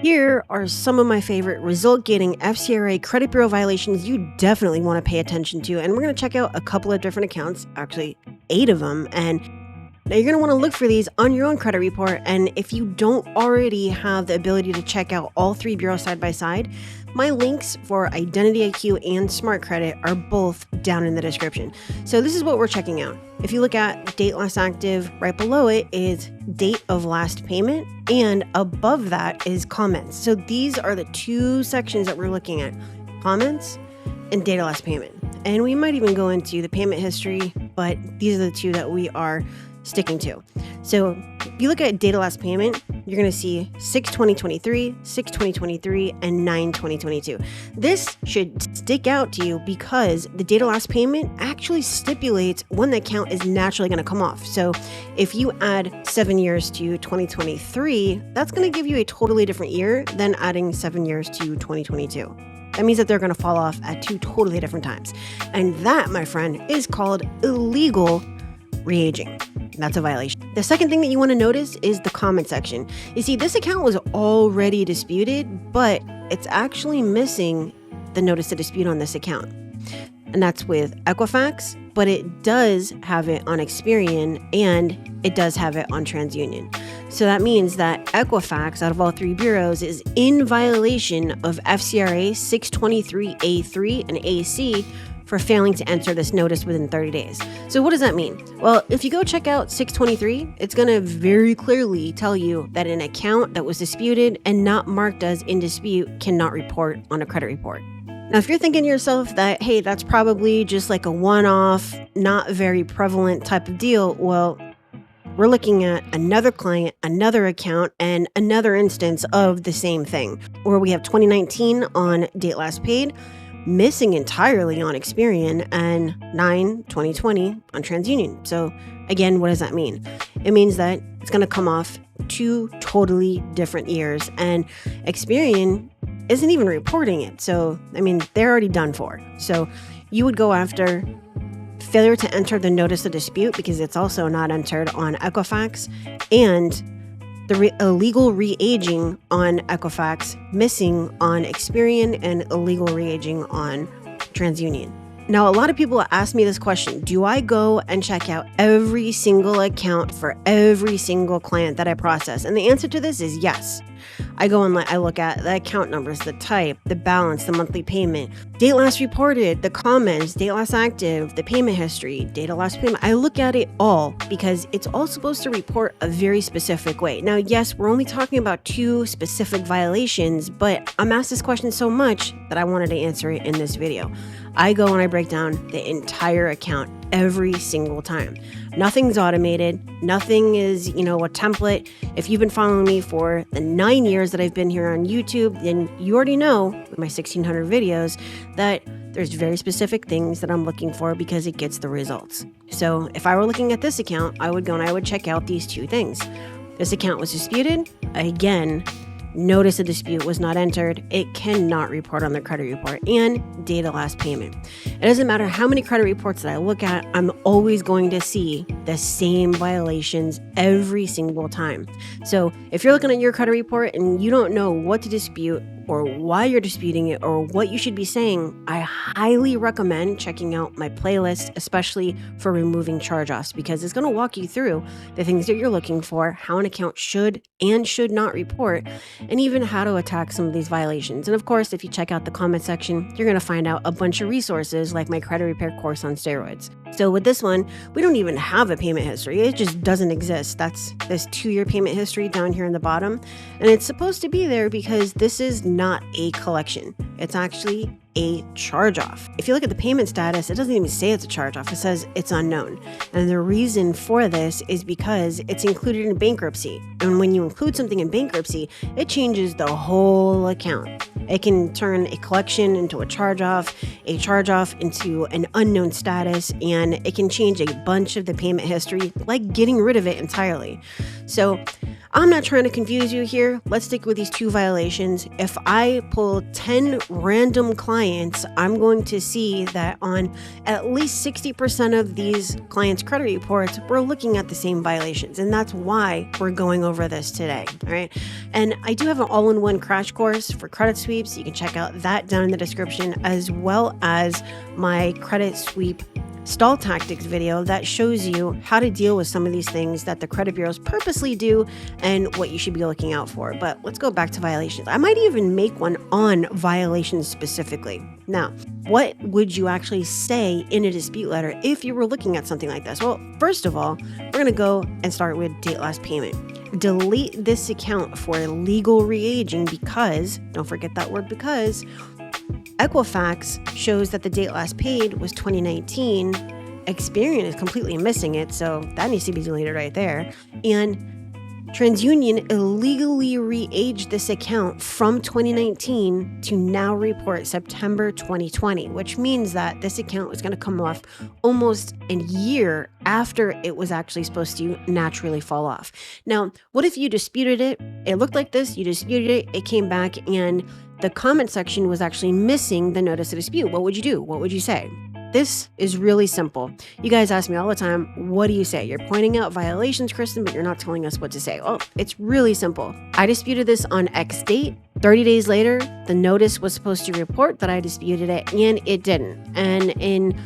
Here are some of my favorite result-getting FCRA credit bureau violations you definitely want to pay attention to. And we're going to check out a couple of different accounts, actually 8 of them. And now you're going to want to look for these on your own credit report. And if you don't already have the ability to check out all 3 bureaus side by side, my links for Identity IQ and Smart Credit are both down in the description. So this is what we're checking out. If you look at date last active, right below it is date of last payment, and above that is comments. So these are the 2 sections that we're looking at, comments and date of last payment. And we might even go into the payment history, but these are the 2 that we are sticking to. So if you look at date of last payment, you're going to see 6/2023, 6/2023, and 9/2022. This should stick out to you because the date of last payment actually stipulates when the account is naturally going to come off. So if you add 7 years to 2023, that's going to give you a totally different year than adding 7 years to 2022. That means that they're going to fall off at 2 totally different times. And that, my friend, is called illegal re-aging. That's a violation. The second thing that you want to notice is the comment section. You see, this account was already disputed, but it's actually missing the notice of dispute on this account. And that's with Equifax, but it does have it on Experian and it does have it on TransUnion. So that means that Equifax, out of all 3 bureaus, is in violation of FCRA 623A3 and AC for failing to enter this notice within 30 days. So what does that mean? Well, if you go check out 623, it's going to very clearly tell you that an account that was disputed and not marked as in dispute cannot report on a credit report. Now, if you're thinking to yourself that, hey, that's probably just like a one-off, not very prevalent type of deal, well, we're looking at another client, another account, and another instance of the same thing, where we have 2019 on date last paid, missing entirely on Experian, and 9/2020 on TransUnion. So again, what does that mean? It means that it's going to come off 2 totally different years, and Experian isn't even reporting it. So, I mean, they're already done for. So you would go after failure to enter the notice of dispute because it's also not entered on Equifax, and the illegal re-aging on Equifax, missing on Experian, and illegal re-aging on TransUnion. Now, a lot of people ask me this question: do I go and check out every single account for every single client that I process? And the answer to this is yes. I go and I look at the account numbers, the type, the balance, the monthly payment, date last reported, the comments, date last active, the payment history, date of last payment. I look at it all because it's all supposed to report a very specific way. Now, yes, we're only talking about 2 specific violations, but I'm asked this question so much that I wanted to answer it in this video. I go and I break down the entire account every single time. Nothing's automated. Nothing is, a template. If you've been following me for the 9 years that I've been here on YouTube, then you already know with my 1,600 videos that there's very specific things that I'm looking for because it gets the results. So if I were looking at this account, I would go and I would check out these 2 things. This account was disputed. Again, notice of dispute was not entered. It cannot report on the credit report, and date of last payment. It doesn't matter how many credit reports that I look at, I'm always going to see the same violations every single time. So if you're looking at your credit report and you don't know what to dispute or why you're disputing it or what you should be saying, I highly recommend checking out my playlist, especially for removing charge-offs, because it's going to walk you through the things that you're looking for, how an account should and should not report, and even how to attack some of these violations. And of course, if you check out the comment section, you're going to find out a bunch of resources like my credit repair course on steroids. So with this one, we don't even have a payment history. It just doesn't exist. That's this 2-year payment history down here in the bottom. And it's supposed to be there because this is not a collection. It's actually a charge-off. If you look at the payment status, it doesn't even say it's a charge-off. It says it's unknown. And the reason for this is because it's included in bankruptcy. And when you include something in bankruptcy, it changes the whole account. It can turn a collection into a charge-off into an unknown status, and it can change a bunch of the payment history, like getting rid of it entirely. So I'm not trying to confuse you here. Let's stick with these 2 violations. If I pull 10 random clients, I'm going to see that on at least 60% of these clients' credit reports, we're looking at the same violations. And that's why we're going over this today. All right. And I do have an all-in-one crash course for credit sweeps. You can check out that down in the description, as well as my credit sweep stall tactics video that shows you how to deal with some of these things that the credit bureaus purposely do and what you should be looking out for. But let's go back to violations. I might even make one on violations specifically. Now, what would you actually say in a dispute letter if you were looking at something like this? Well, first of all, we're going to go and start with date last payment. Delete this account for legal re-aging because, don't forget that word because, Equifax shows that the date last paid was 2019. Experian is completely missing it, so that needs to be deleted right there. And TransUnion illegally re-aged this account from 2019 to now report September 2020, which means that this account was going to come off almost a year after it was actually supposed to naturally fall off. Now, what if you disputed it? It looked like this, you disputed it, it came back, and the comment section was actually missing the notice of dispute. What would you do? What would you say? This is really simple. You guys ask me all the time, what do you say? You're pointing out violations, Kristen, but you're not telling us what to say. Oh, it's really simple. I disputed this on X date. 30 days later, the notice was supposed to report that I disputed it, and it didn't. And in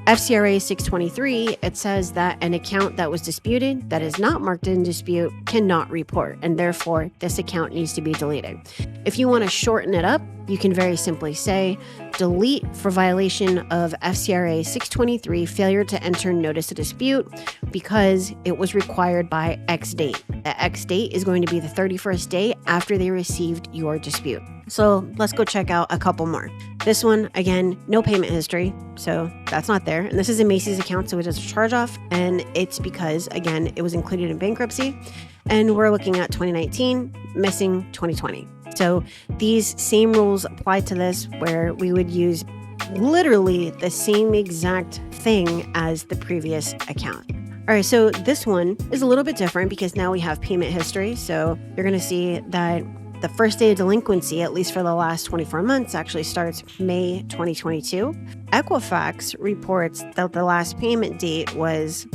FCRA 623, it says that an account that was disputed that is not marked in dispute cannot report, and therefore this account needs to be deleted. If you want to shorten it up, you can very simply say delete for violation of FCRA 623 failure to enter notice of dispute because it was required by X date. The X date is going to be the 31st day after they received your dispute. So let's go check out a couple more. This one, again, no payment history, so that's not there. And this is a Macy's account, so it is a charge off, and it's because, again, it was included in bankruptcy, and we're looking at 2019, missing 2020. So these same rules apply to this, where we would use literally the same exact thing as the previous account. All right, so this one is a little bit different because now we have payment history. So you're going to see that the first day of delinquency, at least for the last 24 months, actually starts May 2022. Equifax reports that the last payment date was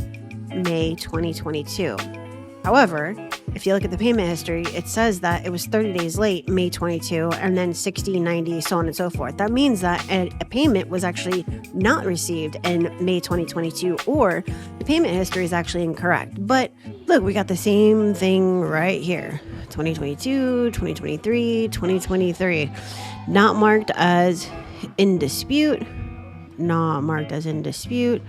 May 2022. However, if you look at the payment history, it says that it was 30 days late, May 22, and then 60, 90, so on and so forth. That means that a payment was actually not received in May 2022, or the payment history is actually incorrect. But look, we got the same thing right here. 2022, 2023, 2023. Not marked as in dispute. Not marked as in dispute.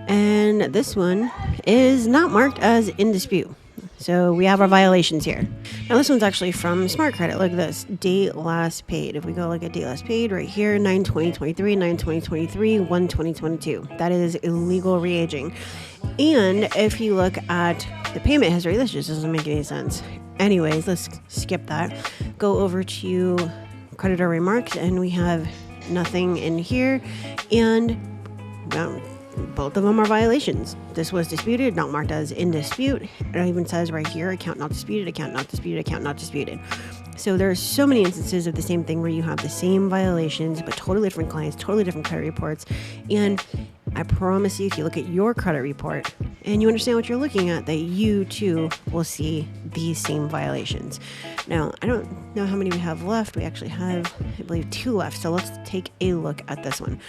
And this one is not marked as in dispute. So we have our violations here. Now this one's actually from Smart Credit. Look at this. Date last paid. If we go look at date last paid right here, 9/2023, 9/2023, 1/2022. That is illegal re-aging. And if you look at the payment history, this just doesn't make any sense. Anyways, let's skip that. Go over to creditor remarks, and we have nothing in here. And both of them are violations. This was disputed, not marked as in dispute. It even says right here, account not disputed, account not disputed, account not disputed. So there are so many instances of the same thing where you have the same violations, but totally different clients, totally different credit reports. And I promise you, if you look at your credit report and you understand what you're looking at, that you too will see these same violations. Now, I don't know how many we have left. We actually have, I believe, 2 left. So let's take a look at this one.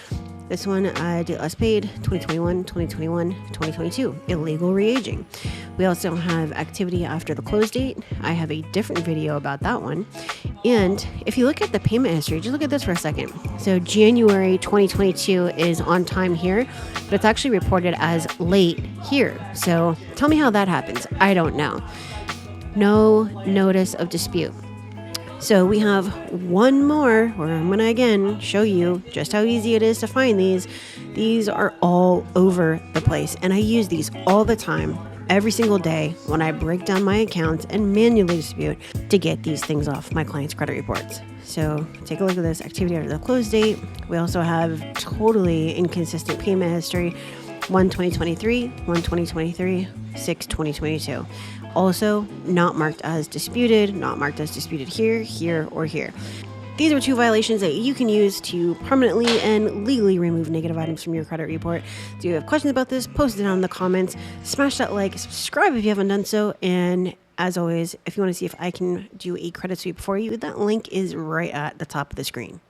This one, date last paid, 2021, 2021, 2022, illegal re-aging. We also have activity after the close date. I have a different video about that one. And if you look at the payment history, just look at this for a second. So January 2022 is on time here, but it's actually reported as late here. So tell me how that happens. I don't know. No notice of dispute. So we have one more where I'm going to again show you just how easy it is to find these. These are all over the place, and I use these all the time, every single day when I break down my accounts and manually dispute to get these things off my clients' credit reports. So take a look at this activity after the close date. We also have totally inconsistent payment history. 1/2023, 1/2023, 6/2022. Also, not marked as disputed, not marked as disputed here, here, or here. These are 2 violations that you can use to permanently and legally remove negative items from your credit report. So if you have questions about this, post it down in the comments. Smash that like, subscribe if you haven't done so, and as always, if you want to see if I can do a credit sweep for you, that link is right at the top of the screen.